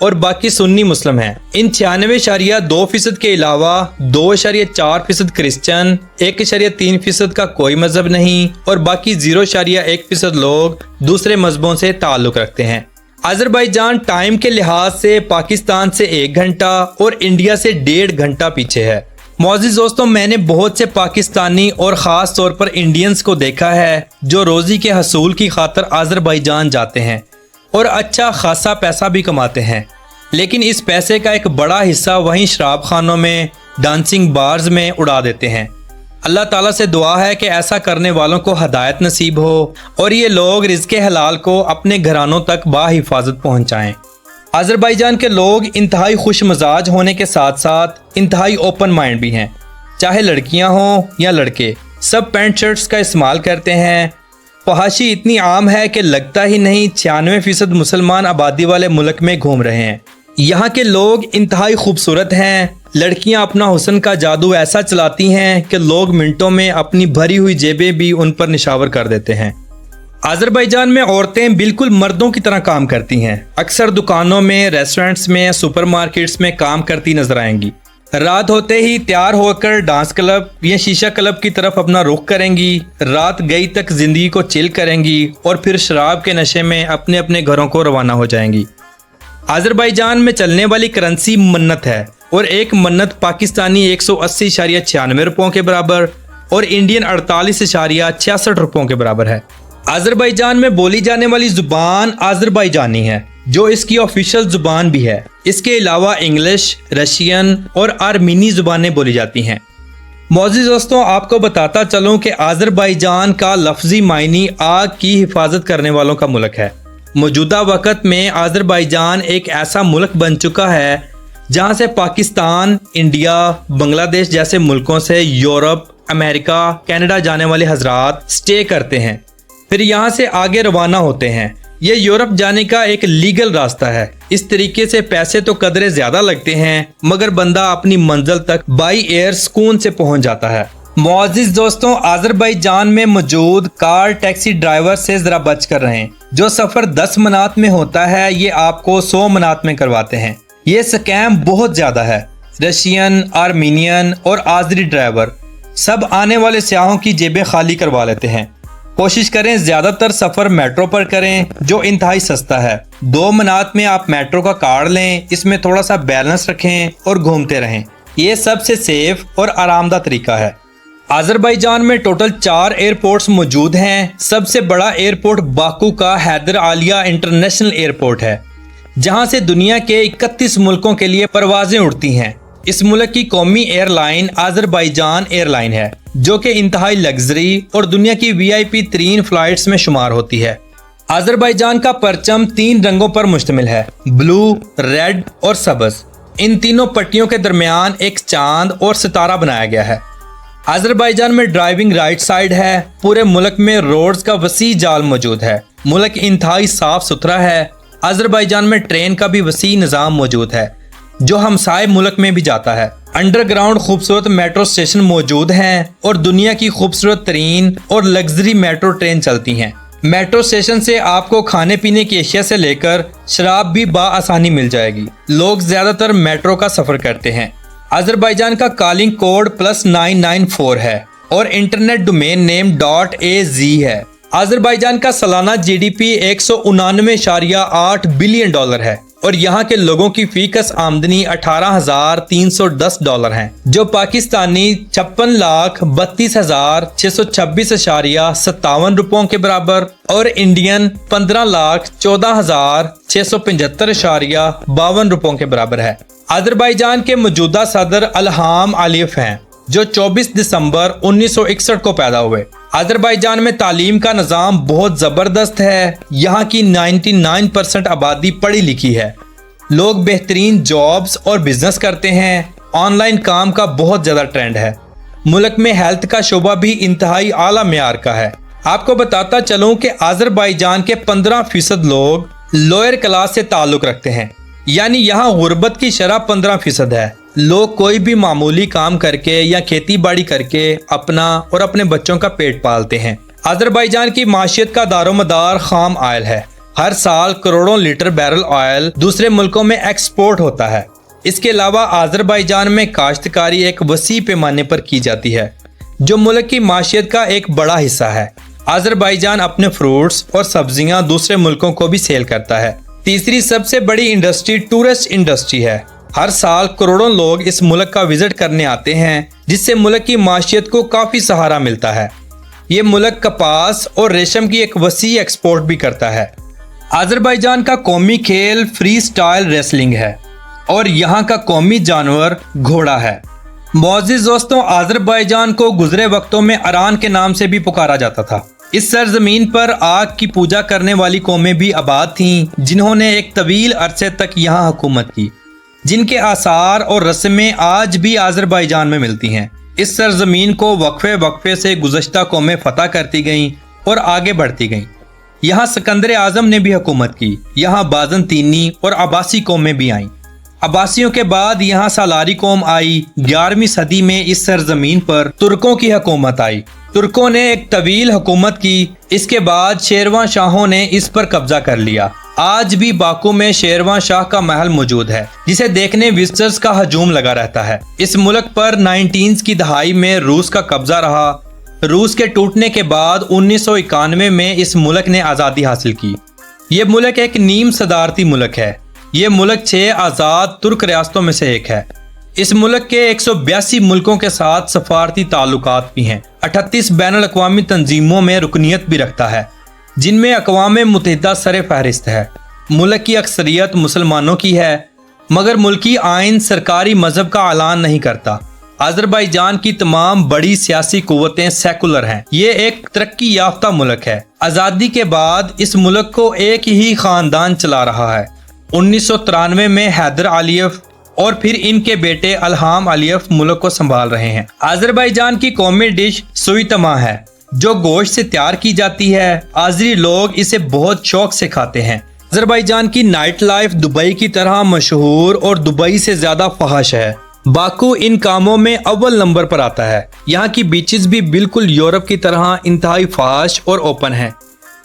اور باقی سنی مسلم ہیں۔ ان 96.2% کے علاوہ 2.4% کرسچن، 1.3% کا کوئی مذہب نہیں اور باقی 0.1% لوگ دوسرے مذہبوں سے تعلق رکھتے ہیں۔ آذربائیجان ٹائم کے لحاظ سے پاکستان سے 1 گھنٹہ اور انڈیا سے 1.5 گھنٹہ پیچھے ہے۔ معزز دوستوں، میں نے بہت سے پاکستانی اور خاص طور پر انڈینز کو دیکھا ہے جو روزی کے حصول کی خاطر آذربائیجان جاتے ہیں اور اچھا خاصا پیسہ بھی کماتے ہیں، لیکن اس پیسے کا ایک بڑا حصہ وہیں شراب خانوں میں، ڈانسنگ بارز میں اڑا دیتے ہیں۔ اللہ تعالیٰ سے دعا ہے کہ ایسا کرنے والوں کو ہدایت نصیب ہو اور یہ لوگ رزق حلال کو اپنے گھرانوں تک باحفاظت پہنچائیں۔ آذربائیجان کے لوگ انتہائی خوش مزاج ہونے کے ساتھ ساتھ انتہائی اوپن مائنڈ بھی ہیں، چاہے لڑکیاں ہوں یا لڑکے، سب پینٹ شرٹس کا استعمال کرتے ہیں۔ فحاشی اتنی عام ہے کہ لگتا ہی نہیں 96% مسلمان آبادی والے ملک میں گھوم رہے ہیں۔ یہاں کے لوگ انتہائی خوبصورت ہیں، لڑکیاں اپنا حسن کا جادو ایسا چلاتی ہیں کہ لوگ منٹوں میں اپنی بھری ہوئی جیبیں بھی ان پر نشاور کر دیتے ہیں۔ آذربائیجان میں عورتیں بالکل مردوں کی طرح کام کرتی ہیں، اکثر دکانوں میں، ریسٹورنٹس میں، سپر مارکیٹس میں کام کرتی نظر آئیں گی۔ رات ہوتے ہی تیار ہو کر ڈانس کلب یا شیشہ کلب کی طرف اپنا رخ کریں گی، رات گئی تک زندگی کو چل کریں گی اور پھر شراب کے نشے میں اپنے اپنے گھروں کو روانہ ہو جائیں گی۔ آذربائیجان میں چلنے والی کرنسی منت ہے اور ایک منت پاکستانی 180.96 روپوں کے برابر اور انڈین 48.66 روپوں کے برابر ہے۔ آذربائیجان میں بولی جانے والی زبان آذربائیجانی ہے جو اس کی آفیشل زبان بھی ہے۔ اس کے علاوہ انگلش، رشین اور آرمینی زبانیں بولی جاتی ہیں۔ معزز دوستوں، آپ کو بتاتا چلوں کہ آذربائیجان کا لفظی معنی آگ کی حفاظت کرنے والوں کا ملک ہے۔ موجودہ وقت میں آذربائیجان ایک ایسا ملک بن چکا ہے جہاں سے پاکستان، انڈیا، بنگلہ دیش جیسے ملکوں سے یورپ، امریکہ، کینیڈا جانے والے حضرات سٹے کرتے ہیں، پھر یہاں سے آگے روانہ ہوتے ہیں۔ یہ یورپ جانے کا ایک لیگل راستہ ہے۔ اس طریقے سے پیسے تو قدرے زیادہ لگتے ہیں مگر بندہ اپنی منزل تک بائی ایئر سکون سے پہنچ جاتا ہے۔ معزز دوستوں، آذربائیجان میں موجود کار ٹیکسی ڈرائیور سے ذرا بچ کر رہیں۔ جو سفر 10 منات میں ہوتا ہے یہ آپ کو 100 منات میں کرواتے ہیں۔ یہ سکیم بہت زیادہ ہے۔ رشین، آرمینین اور آذری ڈرائیور سب آنے والے سیاحوں کی جیبیں خالی کروا لیتے ہیں۔ کوشش کریں زیادہ تر سفر میٹرو پر کریں جو انتہائی سستا ہے۔ 2 منات میں آپ میٹرو کا کارڈ لیں، اس میں تھوڑا سا بیلنس رکھیں اور گھومتے رہیں۔ یہ سب سے سیف اور آرام دہ طریقہ ہے۔ آذربائیجان میں ٹوٹل 4 ایئرپورٹس موجود ہیں۔ سب سے بڑا ایئرپورٹ باکو کا حیدر عالیہ انٹرنیشنل ایئرپورٹ ہے جہاں سے دنیا کے 31 ملکوں کے لیے پروازیں اڑتی ہیں۔ اس ملک کی قومی airline Azerbaijan airline ہے جو کہ انتہائی لگژری اور دنیا کی VIP ترین فلائٹس میں شمار ہوتی ہے۔ آذربائیجان کا پرچم 3 رنگوں پر مشتمل ہے، بلو، ریڈ اور سبز۔ ان تینوں پٹیوں کے درمیان ایک چاند اور ستارہ بنایا گیا ہے۔ آذربائیجان میں ڈرائیونگ رائٹ سائیڈ ہے۔ پورے ملک میں روڈز کا وسیع جال موجود ہے۔ ملک انتہائی صاف ستھرا ہے۔ آذربائیجان میں ٹرین کا بھی وسیع نظام موجود ہے جو ہمسائے ملک میں بھی جاتا ہے۔ انڈر گراؤنڈ خوبصورت میٹرو اسٹیشن موجود ہیں اور دنیا کی خوبصورت ترین اور لگژری میٹرو ٹرین چلتی ہیں۔ میٹرو اسٹیشن سے آپ کو کھانے پینے کی اشیاء سے لے کر شراب بھی بآسانی مل جائے گی۔ لوگ زیادہ تر میٹرو کا سفر کرتے ہیں۔ آذربائیجان کا کالنگ کوڈ +994 ہے اور انٹرنیٹ ڈومین نیم .az ہے۔ آذربائیجان کا سالانہ GDP $199.8 بلین ہے اور یہاں کے لوگوں کی فی کس آمدنی $18,310 ہیں جو پاکستانی 56,32,626.57 روپوں کے برابر اور انڈین 15,14,675.52 روپوں کے برابر ہے۔ آذربائیجان کے موجودہ صدر الہام علیف ہیں جو 24 دسمبر 1961 کو پیدا ہوئے۔ آذربائیجان میں تعلیم کا نظام بہت زبردست ہے۔ یہاں کی 99% آبادی پڑھی لکھی ہے۔ لوگ بہترین جابز اور بزنس کرتے ہیں۔ آن لائن کام کا بہت زیادہ ٹرینڈ ہے۔ ملک میں ہیلتھ کا شعبہ بھی انتہائی اعلیٰ معیار کا ہے۔ آپ کو بتاتا چلوں کہ آذربائیجان کے 15% لوگ لوئر کلاس سے تعلق رکھتے ہیں، یعنی یہاں غربت کی شرح 15% ہے۔ لوگ کوئی بھی معمولی کام کر کے یا کھیتی باڑی کر کے اپنا اور اپنے بچوں کا پیٹ پالتے ہیں۔ آذربائیجان کی معیشت کا دار و مدار خام آئل ہے۔ ہر سال کروڑوں لیٹر بیرل آئل دوسرے ملکوں میں ایکسپورٹ ہوتا ہے۔ اس کے علاوہ آذربائیجان میں کاشتکاری ایک وسیع پیمانے پر کی جاتی ہے جو ملک کی معیشت کا ایک بڑا حصہ ہے۔ آذربائیجان اپنے فروٹس اور سبزیاں دوسرے ملکوں کو بھی سیل کرتا ہے۔ تیسری سب سے بڑی انڈسٹری ٹورسٹ انڈسٹری ہے۔ ہر سال کروڑوں لوگ اس ملک کا وزٹ کرنے آتے ہیں جس سے ملک کی معیشت کو کافی سہارا ملتا ہے۔ یہ ملک کپاس اور ریشم کی ایک وسیع ایکسپورٹ بھی کرتا ہے۔ آذربائیجان کا قومی کھیل فری سٹائل ریسلنگ ہے اور یہاں کا قومی جانور گھوڑا ہے۔ معزز دوستوں، آذربائیجان کو گزرے وقتوں میں ایران کے نام سے بھی پکارا جاتا تھا۔ اس سرزمین پر آگ کی پوجا کرنے والی قومیں بھی آباد تھیں جنہوں نے ایک طویل عرصے تک یہاں حکومت کی، جن کے آثار اور رسمیں آج بھی آذربائیجان میں ملتی ہیں۔ اس سرزمین کو وقفے سے گزشتہ قومیں فتح کرتی گئیں اور آگے بڑھتی گئیں۔ یہاں سکندر اعظم نے بھی حکومت کی۔ یہاں بازنطینی اور عباسی قومیں بھی آئیں۔ عباسیوں کے بعد یہاں سالاری قوم آئی۔ 11ویں صدی میں اس سرزمین پر ترکوں کی حکومت آئی۔ ترکوں نے ایک طویل حکومت کی۔ اس کے بعد شیروان شاہوں نے اس پر قبضہ کر لیا۔ آج بھی باکو میں شیروان شاہ کا محل موجود ہے جسے دیکھنے وزٹرز کا ہجوم لگا رہتا ہے۔ اس ملک پر 19 کی دہائی میں روس کا قبضہ رہا۔ روس کے ٹوٹنے کے بعد 1991 میں اس ملک نے آزادی حاصل کی۔ یہ ملک ایک نیم صدارتی ملک ہے۔ یہ ملک 6 آزاد ترک ریاستوں میں سے ایک ہے۔ اس ملک کے 182 ملکوں کے ساتھ سفارتی تعلقات بھی ہیں۔ 38 بین الاقوامی تنظیموں میں رکنیت بھی رکھتا ہے جن میں اقوام متحدہ سر فہرست ہے۔ ملک کی اکثریت مسلمانوں کی ہے مگر ملکی آئین سرکاری مذہب کا اعلان نہیں کرتا۔ آذربائیجان کی تمام بڑی سیاسی قوتیں سیکولر ہیں۔ یہ ایک ترقی یافتہ ملک ہے۔ آزادی کے بعد اس ملک کو ایک ہی خاندان چلا رہا ہے۔ 1993 میں حیدر علیف اور پھر ان کے بیٹے الہام علیف ملک کو سنبھال رہے ہیں۔ آذربائیجان کی قومی ڈش سوئی تما ہے جو گوشت سے تیار کی جاتی ہے۔ آذری لوگ اسے بہت شوق سے کھاتے ہیں۔ آذربائیجان کی نائٹ لائف دبئی کی طرح مشہور اور دبئی سے زیادہ فحش ہے۔ باکو ان کاموں میں اول نمبر پر آتا ہے۔ یہاں کی بیچز بھی بالکل یورپ کی طرح انتہائی فحش اور اوپن ہیں۔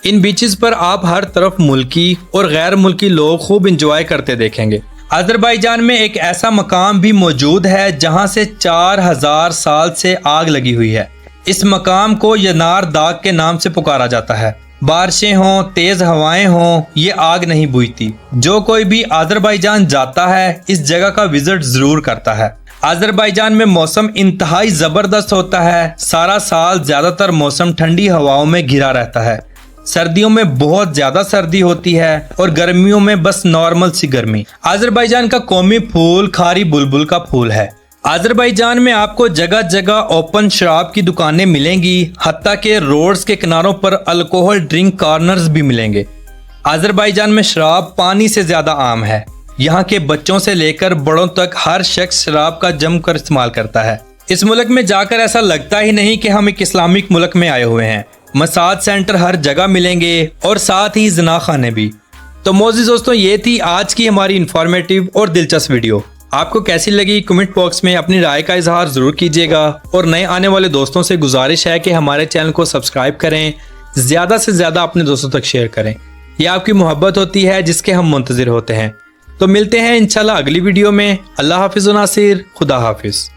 ان بیچز پر آپ ہر طرف ملکی اور غیر ملکی لوگ خوب انجوائے کرتے دیکھیں گے۔ آذربائیجان میں ایک ایسا مقام بھی موجود ہے جہاں سے 4000 سال سے آگ لگی ہوئی ہے۔ اس مقام کو ینار داغ کے نام سے پکارا جاتا ہے۔ بارشیں ہوں، تیز ہوائیں ہوں، یہ آگ نہیں بجھتی۔ جو کوئی بھی آذربائیجان جاتا ہے اس جگہ کا وزٹ ضرور کرتا ہے۔ آذربائیجان میں موسم انتہائی زبردست ہوتا ہے۔ سارا سال زیادہ تر موسم ٹھنڈی ہواؤں میں گھرا رہتا ہے۔ سردیوں میں بہت زیادہ سردی ہوتی ہے اور گرمیوں میں بس نارمل سی گرمی۔ آذربائیجان کا قومی پھول کھاری بلبل کا پھول ہے۔ آذربائیجان میں آپ کو جگہ جگہ اوپن شراب کی دکانیں ملیں گی، حتیٰ کہ روڈز کے کناروں پر الکوہل ڈرنک کارنرز بھی ملیں گے۔ آذربائیجان میں شراب پانی سے زیادہ عام ہے۔ یہاں کے بچوں سے لے کر بڑوں تک ہر شخص شراب کا جم کر استعمال کرتا ہے۔ اس ملک میں جا کر ایسا لگتا ہی نہیں کہ ہم ایک اسلامک ملک میں آئے ہوئے ہیں۔ مساج سینٹر ہر جگہ ملیں گے اور ساتھ ہی زنا خانے بھی۔ تو معزز دوستوں، یہ تھی آج کی ہماری انفارمیٹیو اور دلچسپ ویڈیو۔ آپ کو کیسی لگی کمنٹ باکس میں اپنی رائے کا اظہار ضرور کیجیے گا، اور نئے آنے والے دوستوں سے گزارش ہے کہ ہمارے چینل کو سبسکرائب کریں، زیادہ سے زیادہ اپنے دوستوں تک شیئر کریں۔ یہ آپ کی محبت ہوتی ہے جس کے ہم منتظر ہوتے ہیں۔ تو ملتے ہیں انشاءاللہ اگلی ویڈیو میں۔ اللہ حافظ و ناصر، خدا حافظ۔